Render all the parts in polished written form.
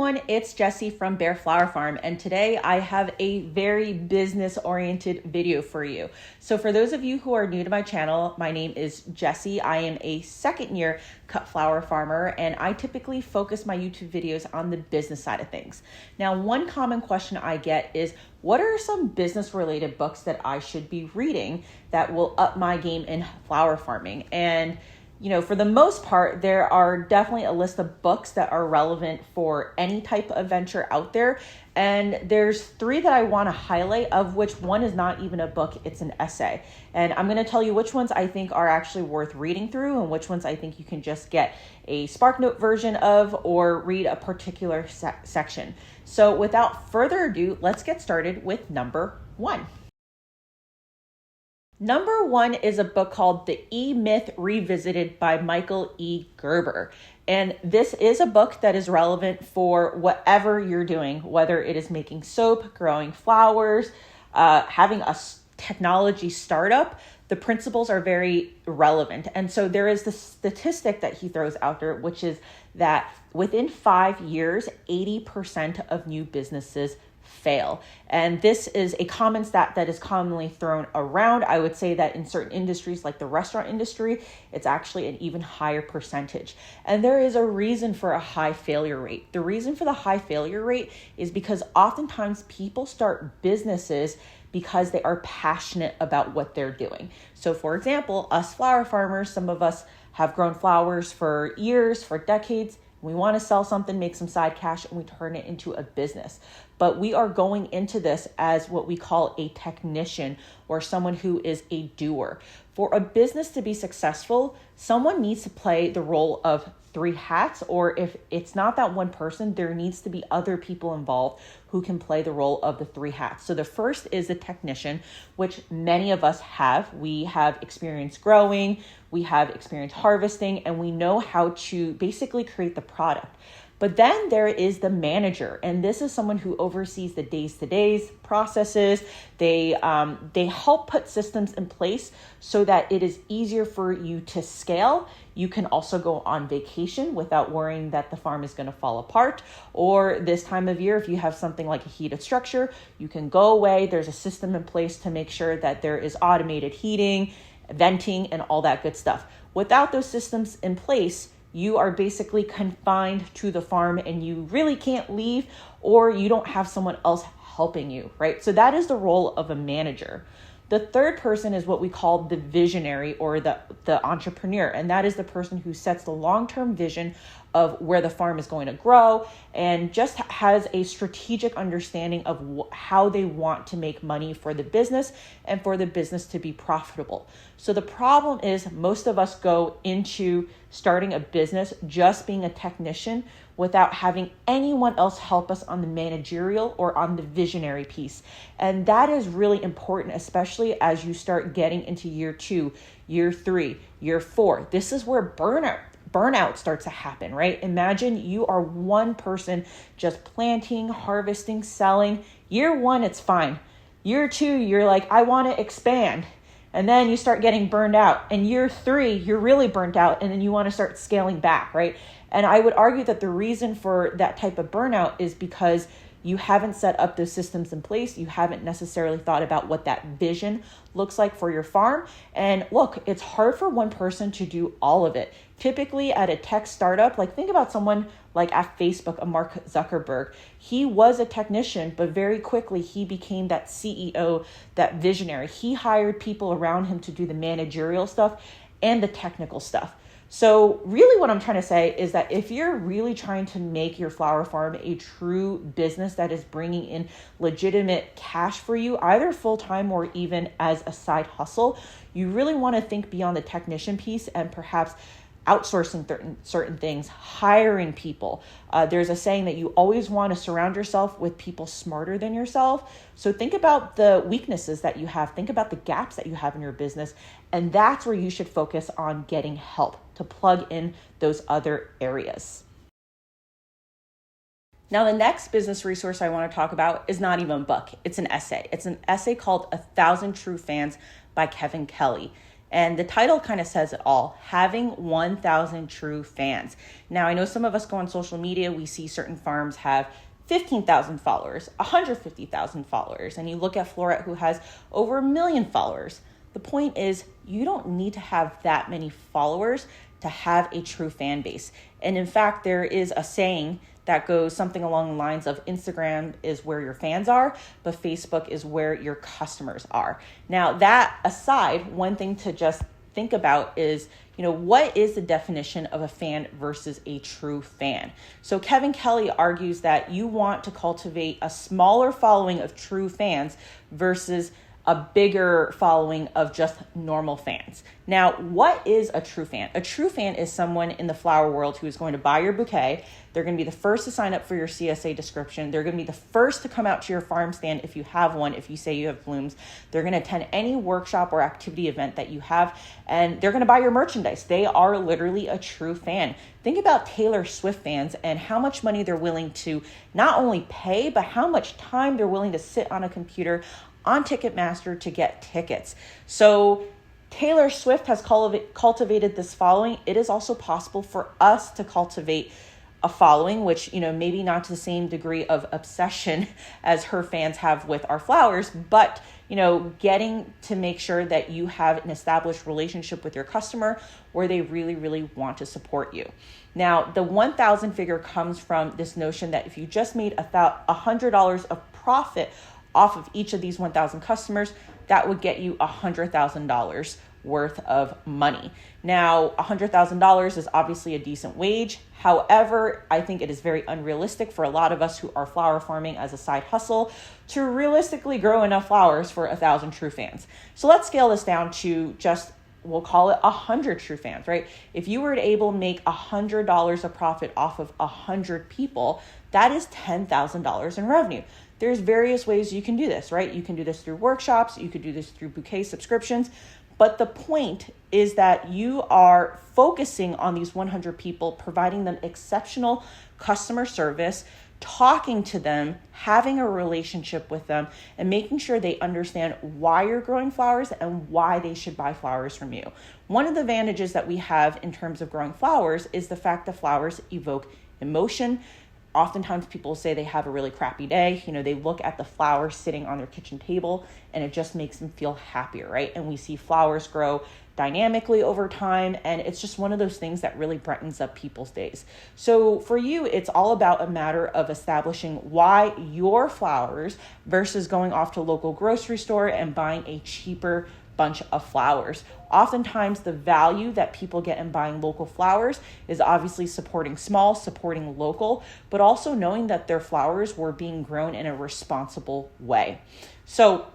everyone, it's Jessie from b.a.r.e Flower Farm, and today I have a very business-oriented video for you. So for those of you who are new to my channel, my name is Jessie. I am a second-year cut flower farmer, and I typically focus my YouTube videos on the business side of things. Now, one common question I get is, what are some business-related books that I should be reading that will up my game in flower farming? And for the most part, there are definitely a list of books that are relevant for any type of venture out there. And there's three that I want to highlight, of which one is not even a book, it's an essay. And I'm going to tell you which ones I think are actually worth reading through and which ones I think you can just get a SparkNote version of or read a particular section. So without further ado, let's get started with number one. Number one is a book called The EMyth Revisited by Michael E. Gerber. And this is a book that is relevant for whatever you're doing, whether it is making soap, growing flowers, having a technology startup. The principles are very relevant. And so there is this statistic that he throws out there, which is that within 5 years, 80% of new businesses fail. And this is a common stat that is commonly thrown around. I would say that in certain industries like the restaurant industry, it's actually an even higher percentage. And there is a reason for a high failure rate. The reason for the high failure rate is because oftentimes people start businesses because they are passionate about what they're doing. So for example, us flower farmers, some of us have grown flowers for years, for decades. We want to sell something, make some side cash, and we turn it into a business. But we are going into this as what we call a technician or someone who is a doer. For a business to be successful, someone needs to play the role of three hats, or if it's not that one person, there needs to be other people involved who can play the role of the three hats. So the first is the technician, which many of us have. We have experience growing, we have experience harvesting, and we know how to basically create the product. But then there is the manager, and this is someone who oversees the days-to-days processes. They help put systems in place so that it is easier for you to scale. You can also go on vacation without worrying that the farm is going to fall apart. Or this time of year, if you have something like a heated structure, you can go away. There's a system in place to make sure that there is automated heating, venting, and all that good stuff. Without those systems in place, you are basically confined to the farm and you really can't leave, or you don't have someone else helping you, right? So that is the role of a manager. The third person is what we call the visionary or the entrepreneur. And that is the person who sets the long-term vision of where the farm is going to grow and just has a strategic understanding of how they want to make money for the business and for the business to be profitable. So the problem is most of us go into starting a business just being a technician without having anyone else help us on the managerial or on the visionary piece. And that is really important, especially as you start getting into year 2, year 3, year 4. This is where burnout starts to happen, right? Imagine you are one person just planting, harvesting, selling. Year 1, it's fine. Year 2, you're like, I want to expand. And then you start getting burned out. And year 3, you're really burnt out. And then you want to start scaling back, right? And I would argue that the reason for that type of burnout is because you haven't set up those systems in place. You haven't necessarily thought about what that vision looks like for your farm. And look, it's hard for one person to do all of it. Typically at a tech startup, like think about someone like at Facebook, a Mark Zuckerberg. He was a technician, but very quickly he became that CEO, that visionary. He hired people around him to do the managerial stuff and the technical stuff. So really what I'm trying to say is that if you're really trying to make your flower farm a true business that is bringing in legitimate cash for you, either full-time or even as a side hustle, you really want to think beyond the technician piece and perhaps outsourcing certain things, hiring people. There's a saying that you always want to surround yourself with people smarter than yourself. So think about the weaknesses that you have. Think about the gaps that you have in your business. And that's where you should focus on getting help to plug in those other areas. Now, the next business resource I want to talk about is not even a book. It's an essay. It's an essay called 1,000 True Fans by Kevin Kelly. And the title kind of says it all, having 1,000 true fans. Now, I know some of us go on social media, we see certain farms have 15,000 followers, 150,000 followers, and you look at Floret who has over 1 million followers. The point is, you don't need to have that many followers to have a true fan base. And in fact, there is a saying that goes something along the lines of Instagram is where your fans are, but Facebook is where your customers are. Now, that aside, one thing to just think about is, what is the definition of a fan versus a true fan? So Kevin Kelly argues that you want to cultivate a smaller following of true fans versus a bigger following of just normal fans. Now, what is a true fan? A true fan is someone in the flower world who is going to buy your bouquet. They're going to be the first to sign up for your CSA description. They're going to be the first to come out to your farm stand if you have one, if you say you have blooms. They're going to attend any workshop or activity event that you have, and they're going to buy your merchandise. They are literally a true fan. Think about Taylor Swift fans and how much money they're willing to not only pay, but how much time they're willing to sit on a computer on Ticketmaster to get tickets. So Taylor Swift has cultivated this following. It is also possible for us to cultivate a following, which, maybe not to the same degree of obsession as her fans have with our flowers, but, getting to make sure that you have an established relationship with your customer where they really, really want to support you. Now, the 1,000 figure comes from this notion that if you just made $100 of profit off of each of these 1,000 customers, that would get you $100,000 worth of money. Now, $100,000 is obviously a decent wage. However, I think it is very unrealistic for a lot of us who are flower farming as a side hustle to realistically grow enough flowers for 1,000 true fans. So let's scale this down to just, we'll call it 100 true fans, right? If you were to able to make $100 of profit off of 100 people, that is $10,000 in revenue. There's various ways you can do this, right? You can do this through workshops, you could do this through bouquet subscriptions, but the point is that you are focusing on these 100 people, providing them exceptional customer service, talking to them, having a relationship with them, and making sure they understand why you're growing flowers and why they should buy flowers from you. One of the advantages that we have in terms of growing flowers is the fact that flowers evoke emotion. Oftentimes people say they have a really crappy day. They look at the flowers sitting on their kitchen table and it just makes them feel happier, right? And we see flowers grow dynamically over time, and it's just one of those things that really brightens up people's days. So for you, it's all about a matter of establishing why your flowers versus going off to a local grocery store and buying a cheaper bunch of flowers. Oftentimes the value that people get in buying local flowers is obviously supporting small, supporting local, but also knowing that their flowers were being grown in a responsible way. So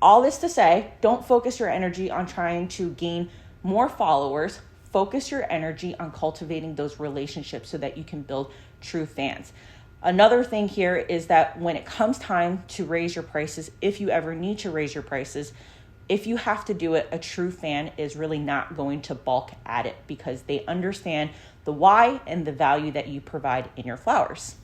all this to say, don't focus your energy on trying to gain more followers. Focus your energy on cultivating those relationships so that you can build true fans. Another thing here is that when it comes time to raise your prices, if you ever need to raise your prices, if you have to do it, a true fan is really not going to balk at it because they understand the why and the value that you provide in your flowers.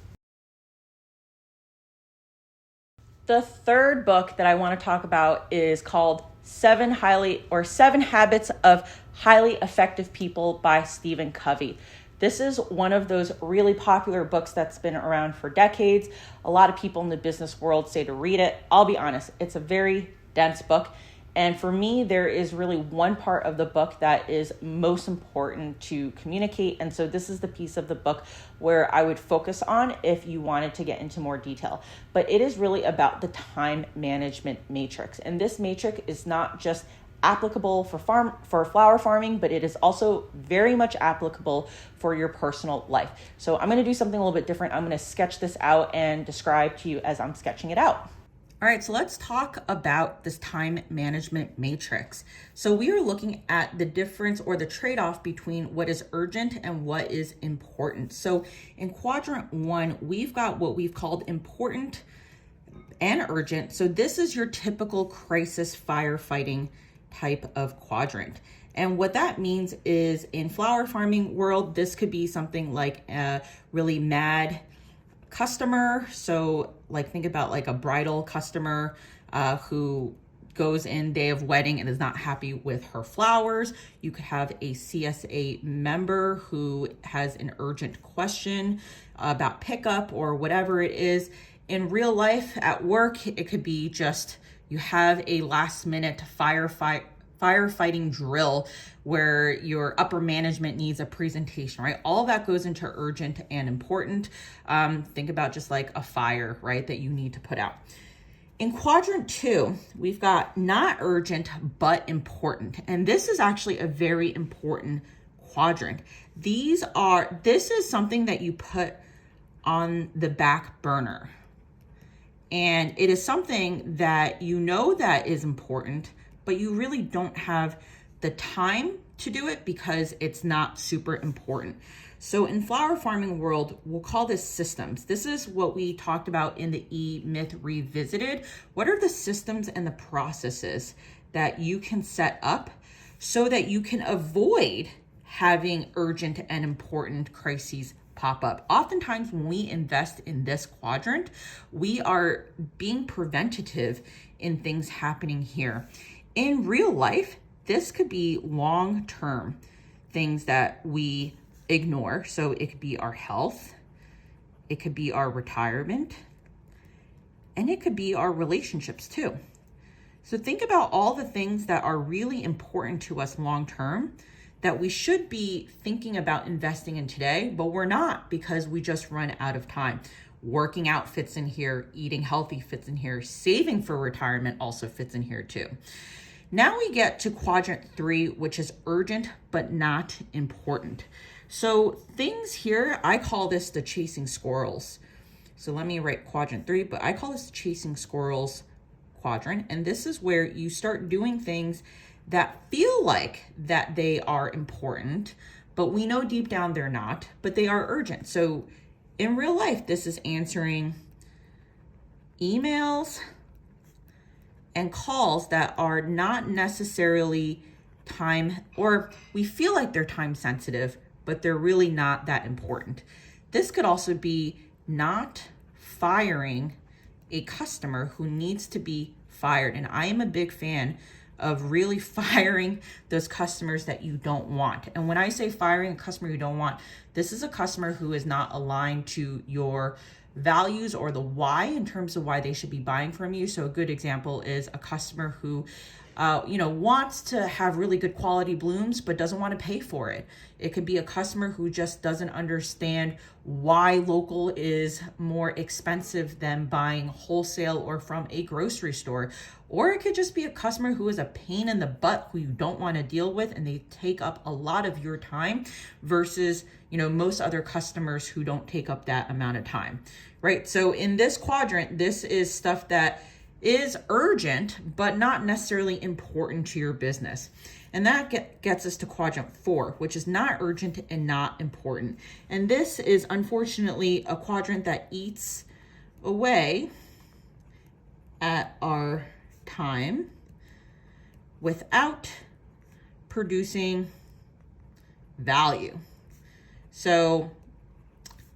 The third book that I want to talk about is called Seven Habits of Highly Effective People by Stephen Covey. This is one of those really popular books that's been around for decades. A lot of people in the business world say to read it. I'll be honest, it's a very dense book. And for me, there is really one part of the book that is most important to communicate. And so this is the piece of the book where I would focus on if you wanted to get into more detail. But it is really about the time management matrix. And this matrix is not just applicable for flower farming, but it is also very much applicable for your personal life. So I'm going to do something a little bit different. I'm going to sketch this out and describe to you as I'm sketching it out. All right, so let's talk about this time management matrix. So we are looking at the difference or the trade-off between what is urgent and what is important. So in quadrant 1, we've got what we've called important and urgent. So this is your typical crisis firefighting type of quadrant. And what that means is in flower farming world, this could be something like a really mad customer. So like think about like a bridal customer who goes in day of wedding and is not happy with her flowers. You could have a CSA member who has an urgent question about pickup or whatever it is. In real life, at work, it could be just you have a last minute firefighting drill where your upper management needs a presentation, right? All that goes into urgent and important. Think about just like a fire, right, that you need to put out. In quadrant 2, we've got not urgent, but important. And this is actually a very important quadrant. This is something that you put on the back burner. And it is something that you know that is important, but you really don't have the time to do it because it's not super important. So in flower farming world, we'll call this systems. This is what we talked about in the EMyth Revisited. What are the systems and the processes that you can set up so that you can avoid having urgent and important crises pop up? Oftentimes when we invest in this quadrant, we are being preventative in things happening here. In real life, this could be long-term things that we ignore. So it could be our health, it could be our retirement, and it could be our relationships too. So think about all the things that are really important to us long-term that we should be thinking about investing in today, but we're not because we just run out of time. Working out fits in here, eating healthy fits in here, saving for retirement also fits in here too. Now we get to quadrant 3, which is urgent but not important. So things here, I call this the chasing squirrels. So let me write quadrant 3, but I call this the chasing squirrels quadrant. And this is where you start doing things that feel like that they are important, but we know deep down they're not, but they are urgent. So in real life, this is answering emails and calls that are not necessarily time, or we feel like they're time sensitive, but they're really not that important. This could also be not firing a customer who needs to be fired. And I am a big fan of really firing those customers that you don't want. And when I say firing a customer you don't want, this is a customer who is not aligned to your values or the why in terms of why they should be buying from you. So a good example is a customer who wants to have really good quality blooms, but doesn't want to pay for it. It could be a customer who just doesn't understand why local is more expensive than buying wholesale or from a grocery store. Or it could just be a customer who is a pain in the butt who you don't want to deal with, and they take up a lot of your time versus, most other customers who don't take up that amount of time, right? So in this quadrant, this is stuff that is urgent, but not necessarily important to your business. And that gets us to quadrant 4, which is not urgent and not important. And this is unfortunately a quadrant that eats away at our time without producing value. So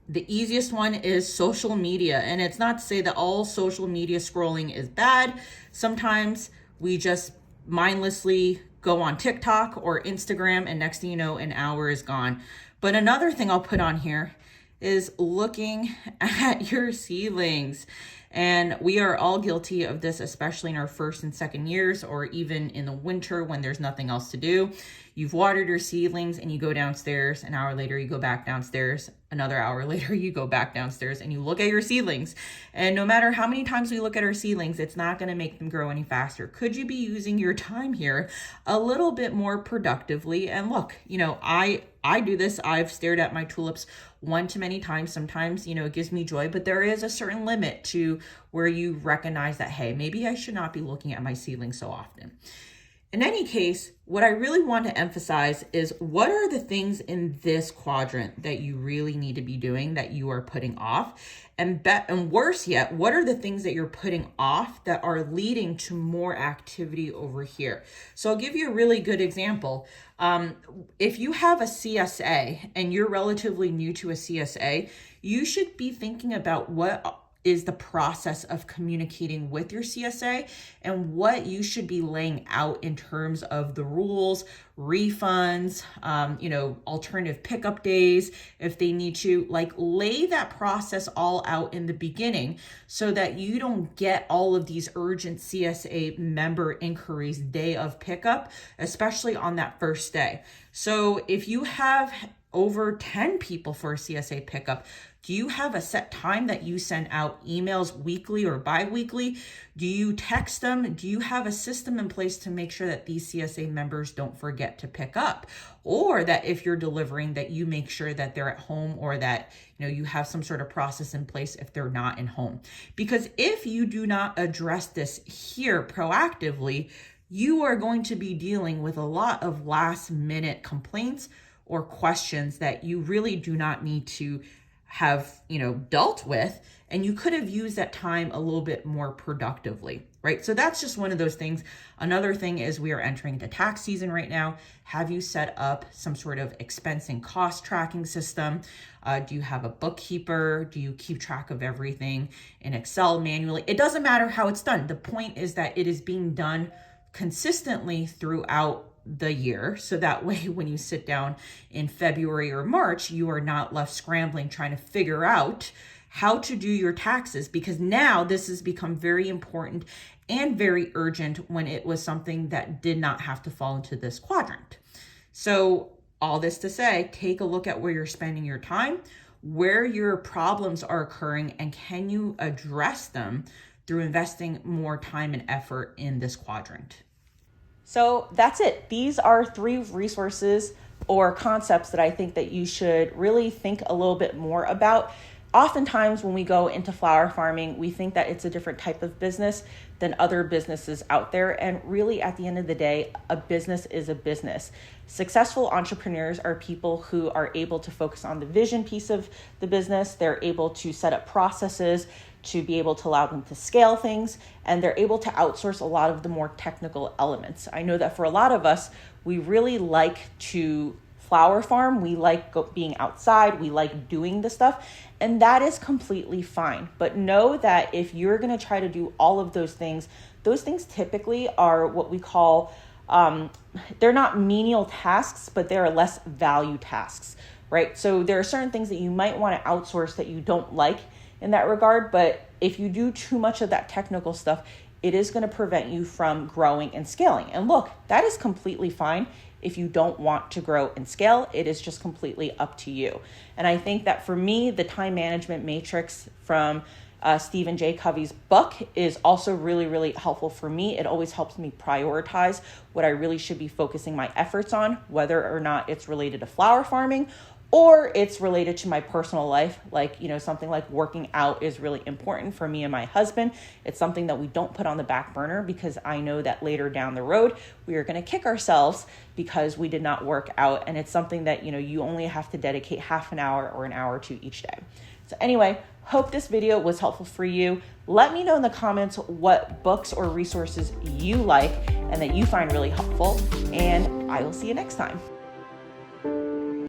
the easiest one is social media. And it's not to say that all social media scrolling is bad. Sometimes we just mindlessly go on TikTok or Instagram, and next thing you know, an hour is gone. But another thing I'll put on here is looking at your seedlings. And we are all guilty of this, especially in our first and second years, or even in the winter when there's nothing else to do. You've watered your seedlings and you go downstairs. An hour later, you go back downstairs. Another hour later, you go back downstairs and you look at your seedlings. And no matter how many times we look at our seedlings, it's not going to make them grow any faster. Could you be using your time here a little bit more productively? And look, I do this. I've stared at my tulips one too many times. Sometimes, it gives me joy, but there is a certain limit to where you recognize that, hey, maybe I should not be looking at my seedlings so often. In any case, what I really want to emphasize is what are the things in this quadrant that you really need to be doing that you are putting off? And worse yet, what are the things that you're putting off that are leading to more activity over here? So I'll give you a really good example. If you have a CSA and you're relatively new to a CSA, you should be thinking about what is the process of communicating with your CSA and what you should be laying out in terms of the rules, refunds, alternative pickup days if they need to. Like, lay that process all out in the beginning so that you don't get all of these urgent CSA member inquiries day of pickup, especially on that first day. So if you have over 10 people for a CSA pickup, do you have a set time that you send out emails weekly or bi-weekly? Do you text them? Do you have a system in place to make sure that these CSA members don't forget to pick up? Or that if you're delivering, that you make sure that they're at home, or that you have some sort of process in place if they're not in home? Because if you do not address this here proactively, you are going to be dealing with a lot of last minute complaints or questions that you really do not need to have, dealt with, and you could have used that time a little bit more productively, right? So that's just one of those things. Another thing is, we are entering the tax season right now. Have you set up some sort of expense and cost tracking system? Do you have a bookkeeper? Do you keep track of everything in Excel manually? It doesn't matter how it's done. The point is that it is being done consistently throughout the year, so that way when you sit down in February or March, you are not left scrambling trying to figure out how to do your taxes, because now this has become very important and very urgent when it was something that did not have to fall into this quadrant. So all this to say, take a look at where you're spending your time, where your problems are occurring, and can you address them through investing more time and effort in this quadrant. So that's it. These are 3 resources or concepts that I think that you should really think a little bit more about. Oftentimes when we go into flower farming, we think that it's a different type of business than other businesses out there. And really, at the end of the day, a business is a business. Successful entrepreneurs are people who are able to focus on the vision piece of the business. They're able to set up processes to be able to allow them to scale things, and they're able to outsource a lot of the more technical elements. I know that for a lot of us, we really like to flower farm. We like being outside. We like doing the stuff, and that is completely fine. But know that if you're going to try to do all of those things typically are what we call, they're not menial tasks, but they're less value tasks, right? So there are certain things that you might want to outsource that you don't like in that regard. But if you do too much of that technical stuff, it is going to prevent you from growing and scaling. And look, that is completely fine. If you don't want to grow and scale, it is just completely up to you. And I think that for me, the time management matrix from Stephen J. Covey's book is also really, really helpful for me. It always helps me prioritize what I really should be focusing my efforts on, whether or not it's related to flower farming or it's related to my personal life. Like, something like working out is really important for me and my husband. It's something that we don't put on the back burner, because I know that later down the road, we are going to kick ourselves because we did not work out. And it's something that, you only have to dedicate half an hour or an hour to each day. So anyway, hope this video was helpful for you. Let me know in the comments what books or resources you like and that you find really helpful, and I will see you next time.